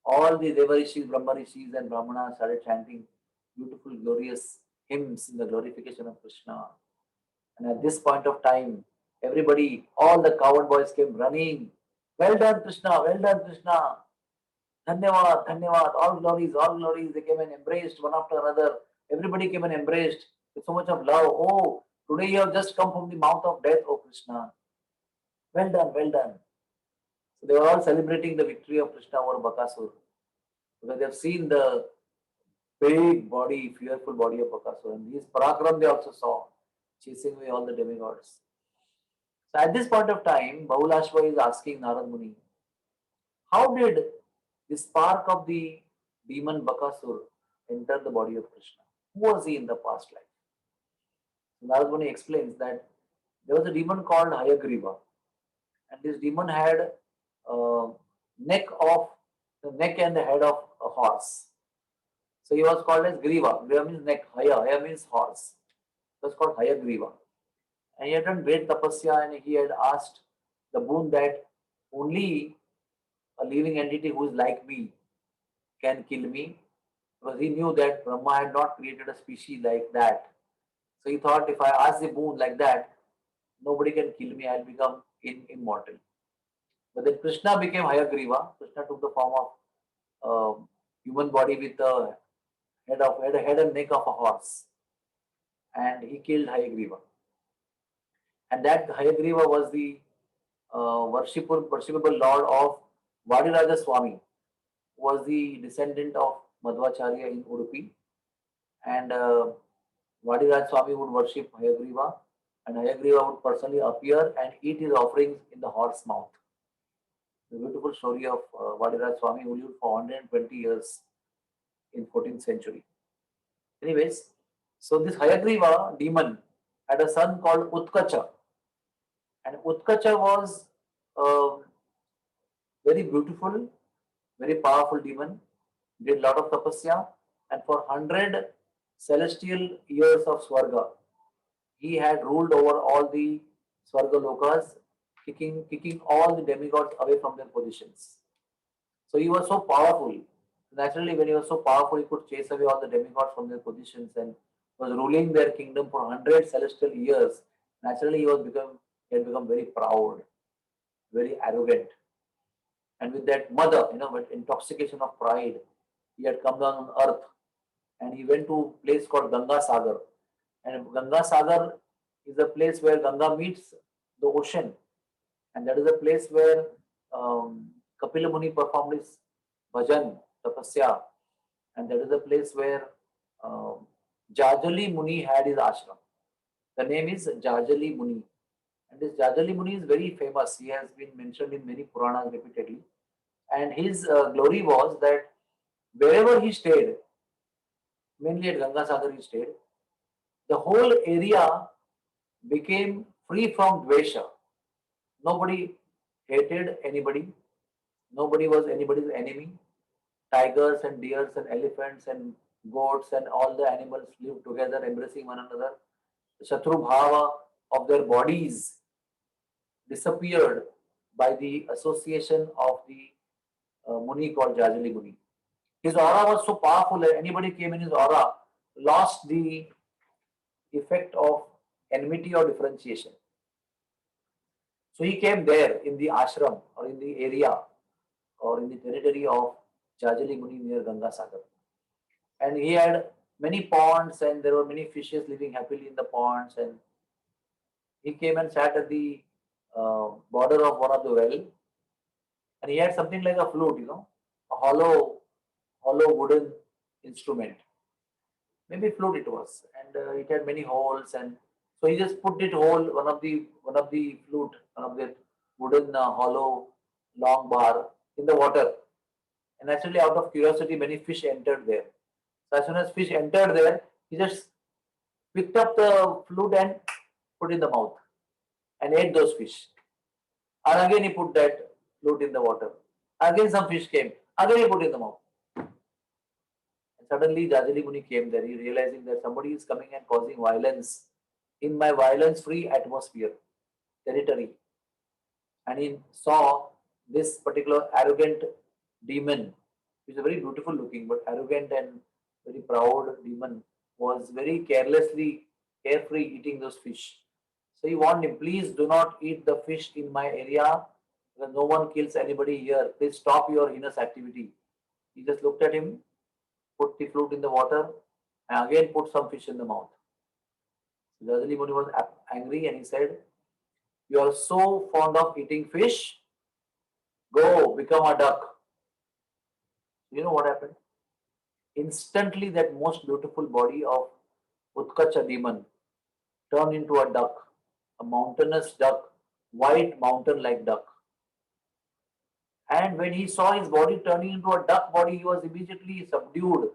All the Devarishis, Brahmarishis, and Brahmanas started chanting, beautiful, glorious hymns in the glorification of Krishna. And at this point of time, everybody, all the coward boys came running. Well done, Krishna, well done, Krishna. Dhanyavad, Dhanyavad, all glories, all glories. They came and embraced one after another. Everybody came and embraced with so much of love. Oh, today you have just come from the mouth of death, oh Krishna. Well done, well done. So they were all celebrating the victory of Krishna over Bakasur because they have seen the big body, fearful body of Bakasur. And these Parakram they also saw, chasing away all the demigods. So at this point of time, Bahulashva is asking Narad Muni, how did the spark of the demon Bakasur enter the body of Krishna? Who was he in the past life? So Narad Muni explains that there was a demon called Hayagriva, and this demon had neck of the neck and the head of a horse. So he was called as Griva. Griva means neck. Haya means horse. It was called Hayagriva. And he had done great tapasya and he had asked the boon that only a living entity who is like me can kill me, because he knew that Brahma had not created a species like that. So he thought, if I ask the boon like that, nobody can kill me, I'll become immortal. But then Krishna became Hayagriva. Krishna took the form of human body with a head and neck of a horse, and he killed Hayagriva. And that Hayagriva was the worshipable lord of Vadiraja Swami, who was the descendant of Madhvacharya in Udupi. And Vadiraj Swami would worship Hayagriva, and Hayagriva would personally appear and eat his offerings in the horse mouth. The beautiful story of Vadiraj Swami, who lived for 120 years in 14th century. Anyways, so this Hayagriva demon had a son called Utkacha, and Utkacha was a very beautiful, very powerful demon. Did a lot of tapasya, and for 100 celestial years of Swarga, he had ruled over all the Swarga lokas, kicking all the demigods away from their positions. So he was so powerful. Naturally, when he was so powerful, he could chase away all the demigods from their positions and was ruling their kingdom for 100 celestial years. Naturally, he had become very proud, very arrogant. And with that mother, with intoxication of pride, he had come down on earth and he went to a place called Ganga Sagar. And Ganga Sagar is a place where Ganga meets the ocean. And that is a place where Kapila Muni performed his bhajan, tapasya. And that is a place where Jajali Muni had his ashram. The name is Jajali Muni. And this Jajali Muni is very famous. He has been mentioned in many Puranas repeatedly. And his glory was that wherever he stayed, mainly at Ganga Sagar he stayed, the whole area became free from dvesha. Nobody hated anybody. Nobody was anybody's enemy. Tigers and deers and elephants and goats and all the animals lived together, embracing one another. The Shatru Bhava of their bodies disappeared by the association of the Muni called Jajali Muni. His aura was so powerful that anybody came in his aura lost the effect of enmity or differentiation. So he came there in the ashram or in the area or in the territory of Jajali Muni near Ganga Sagar. And he had many ponds and there were many fishes living happily in the ponds. And he came and sat at the border of one of the well. And he had something like a flute, a hollow wooden instrument. Maybe flute it was. And it had many holes. And so he just put it one of the flute, one of the wooden hollow long bar in the water. And naturally, out of curiosity, many fish entered there. So as soon as fish entered there, he just picked up the flute and put in the mouth and ate those fish. And again he put that flute in the water. Again some fish came. Again he put in the mouth. And suddenly Jajali Muni came there. He realizing that somebody is coming and causing violence in my violence-free atmosphere, territory. And he saw this particular arrogant demon, which is very beautiful looking, but arrogant and very proud demon, was very carefree eating those fish. So he warned him, please do not eat the fish in my area because no one kills anybody here. Please stop your heinous activity. He just looked at him, put the flute in the water, and again put some fish in the mouth. So Darjeeling Muni was angry and he said, you are so fond of eating fish, go become a duck. You know what happened? Instantly, that most beautiful body of Utkacha demon turned into a duck, a mountainous duck, white mountain like duck. And when he saw his body turning into a duck body, he was immediately subdued.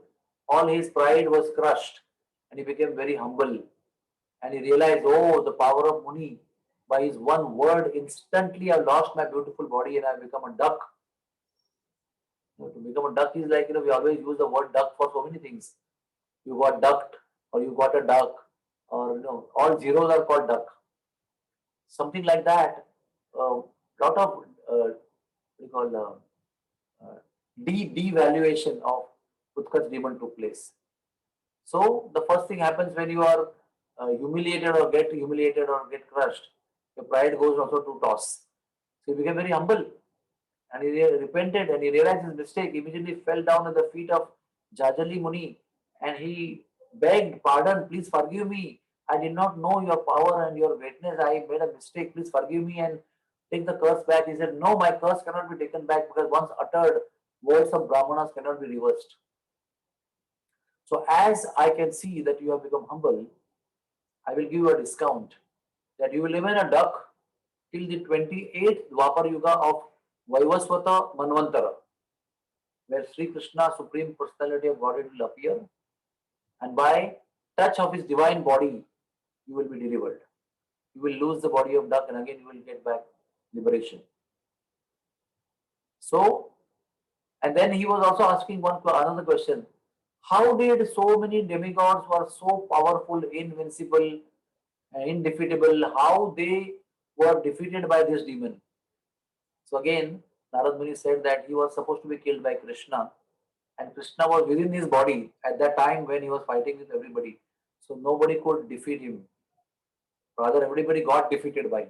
All his pride was crushed and he became very humble. And he realized, oh, the power of Muni. By his one word, instantly I lost my beautiful body and I become a duck. To become a duck is like, we always use the word duck for so many things. You got ducked or you got a duck or, all zeros are called duck. Something like that. Lot of, we call devaluation of Utkarsh demon took place. So the first thing happens when you are humiliated or get crushed, your pride goes also to toss. So he became very humble and he repented and he realized his mistake, immediately fell down at the feet of Jajali Muni and he begged pardon, please forgive me. I did not know your power and your greatness. I made a mistake. Please forgive me and take the curse back. He said, no, my curse cannot be taken back because once uttered, words of Brahmanas cannot be reversed. So as I can see that you have become humble, I will give you a discount that you will remain a duck till the 28th Dwapar Yuga of Vaivaswata Manvantara, where Sri Krishna, Supreme Personality of Godhead, will appear, and by touch of his divine body, you will be delivered. You will lose the body of duck, and again you will get back liberation. So, and then he was also asking another question: how did so many demigods who are so powerful, invincible, and indefeatable, how they were defeated by this demon? So again, Narad Muni said that he was supposed to be killed by Krishna, and Krishna was within his body at that time when he was fighting with everybody. So nobody could defeat him. Rather, everybody got defeated by him.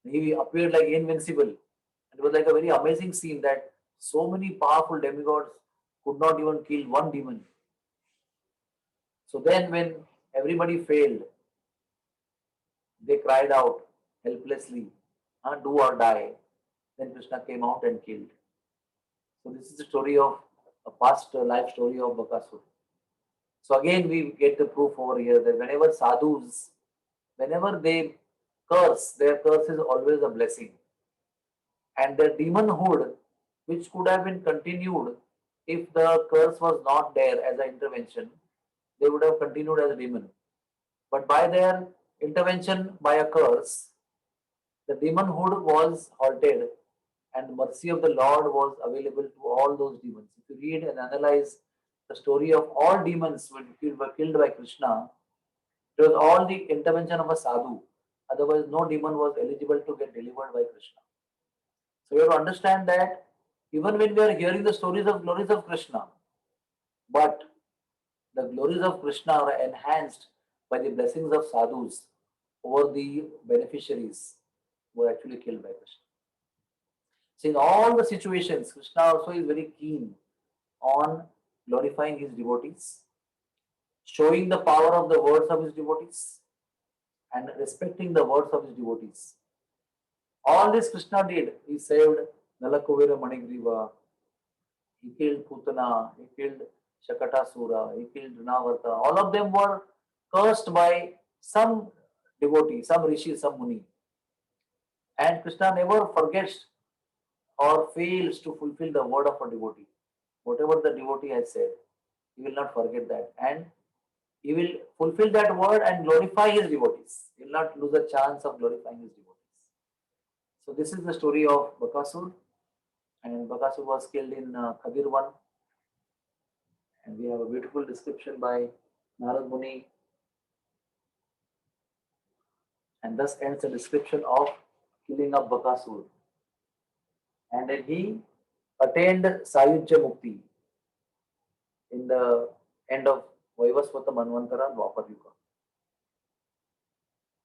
He appeared like invincible. And it was like a very amazing scene that so many powerful demigods could not even kill one demon. So then when everybody failed, they cried out helplessly, do or die. Then Krishna came out and killed. So this is the story of a past life story of Bakasur. So again we get the proof over here that whenever sadhus, whenever they curse, their curse is always a blessing. And the demonhood, which could have been continued if the curse was not there as an intervention, they would have continued as a demon. But by their intervention by a curse, the demonhood was halted and mercy of the Lord was available to all those demons. If you read and analyze the story of all demons which were killed by Krishna, it was all the intervention of a sadhu. Otherwise, no demon was eligible to get delivered by Krishna. So you have to understand that even when we are hearing the stories of glories of Krishna, but the glories of Krishna are enhanced by the blessings of sadhus over the beneficiaries who were actually killed by Krishna. So in all the situations, Krishna also is very keen on glorifying his devotees, showing the power of the words of his devotees, and respecting the words of his devotees. All this Krishna did. He saved Nalakuvira Manigriva, he killed Putana, he killed Shakatasura, he killed Rinavarta. All of them were cursed by some devotee, some rishi, some muni. And Krishna never forgets or fails to fulfill the word of a devotee. Whatever the devotee has said, he will not forget that. And he will fulfill that word and glorify his devotees. He will not lose a chance of glorifying his devotees. So this is the story of Bakasur. And Bakasur was killed in Khadirvan. And we have a beautiful description by Narad Muni. And thus ends the description of killing of Bakasur. And then he attained Sayujya Mukti in the end of Vaivasvata Manvantara Dwapar Yuga.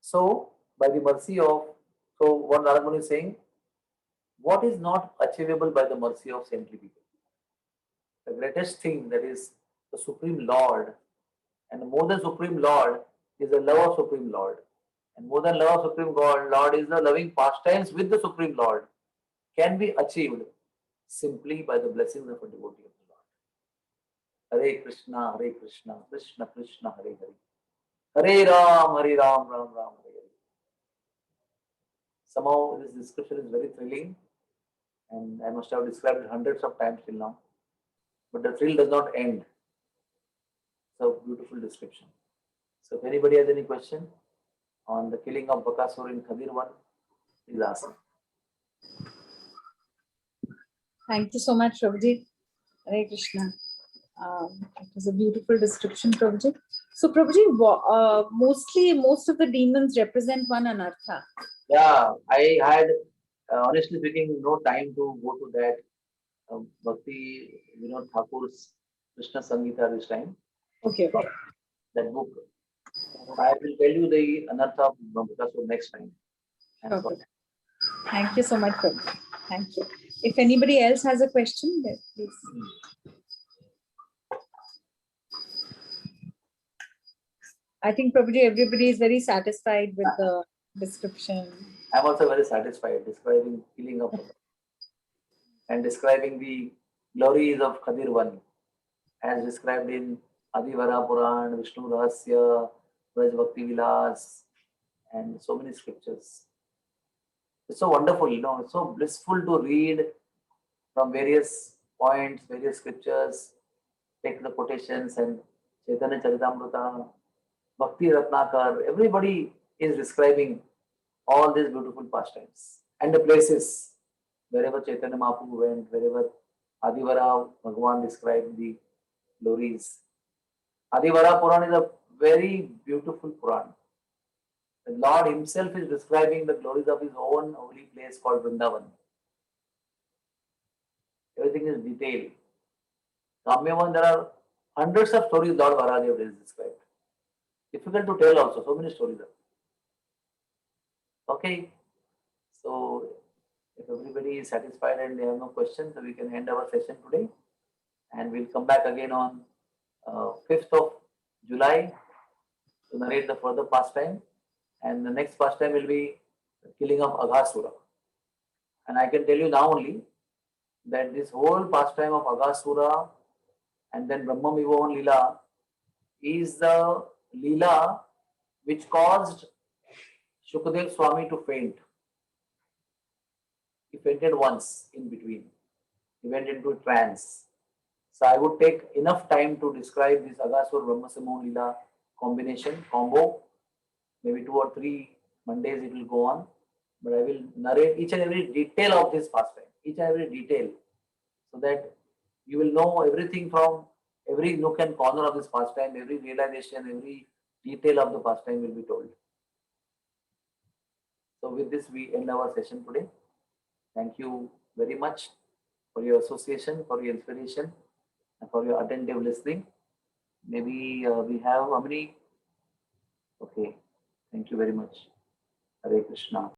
So, by the mercy of, so what Narad Muni is saying, what is not achievable by the mercy of saintly people? The greatest thing, that is the Supreme Lord, and more than Supreme Lord is the love of Supreme Lord. And more than love of Supreme God, Lord is the loving pastimes with the Supreme Lord, can be achieved simply by the blessings of a devotee of the Lord. Hare Krishna, Krishna Krishna, Hare Hare. Hare Ram, Ram Ram, Hare Hare. Somehow this description is very thrilling, and I must have described it hundreds of times till now. But the thrill does not end. So beautiful description. So if anybody has any question on the killing of Bakasur in Khadir 1, please ask. Thank you so much, Prabhuji. Hare Krishna. It was a beautiful description, Prabhuji. So, Prabhuji, most of the demons represent one anartha. Yeah, I had, honestly speaking, no time to go to that Bhakti Vinod Thakur's Krishna Sangita this time. Okay. That book. I will tell you the anartha of Bakasur next time. Okay. Thank you so much, Prabhuji. Thank you. If anybody else has a question, then please. I think probably everybody is very satisfied with the description. I'm also very satisfied describing killing of and describing the glories of Khadir 1 as described in Adivara Puran, Vishnu Rahasya, Braj Bhakti Vilas, and so many scriptures. It's so wonderful, it's so blissful to read from various points, various scriptures, take the quotations, and Chaitanya Charitamrita, Bhakti Ratnakar, everybody is describing all these beautiful pastimes and the places wherever Chaitanya Mahaprabhu went, wherever Adivara Bhagavan described the glories. Adivara Puran is a very beautiful Puran. The Lord himself is describing the glories of his own holy place called Vrindavan. Everything is detailed. Kamyavan, there are hundreds of stories Lord Varadev has described. Difficult to tell also, so many stories are. Okay, so if everybody is satisfied and they have no questions, so we can end our session today. And we'll come back again on 5th of July to narrate the further pastime. And the next pastime will be the killing of Aghasura. And I can tell you now only that this whole pastime of Aghasura and then Brahma Vimohan Leela is the Leela which caused Shukadev Swami to faint. He fainted once in between. He went into a trance. So I would take enough time to describe this Aghasura Brahma Vimohan Leela combo. Maybe 2 or 3 Mondays it will go on. But I will narrate each and every detail of this pastime, each and every detail, so that you will know everything from every nook and corner of this pastime, every realization, every detail of the pastime will be told. So with this, we end our session today. Thank you very much for your association, for your inspiration, and for your attentive listening. Maybe we have how many? Okay. Thank you very much. Hare Krishna.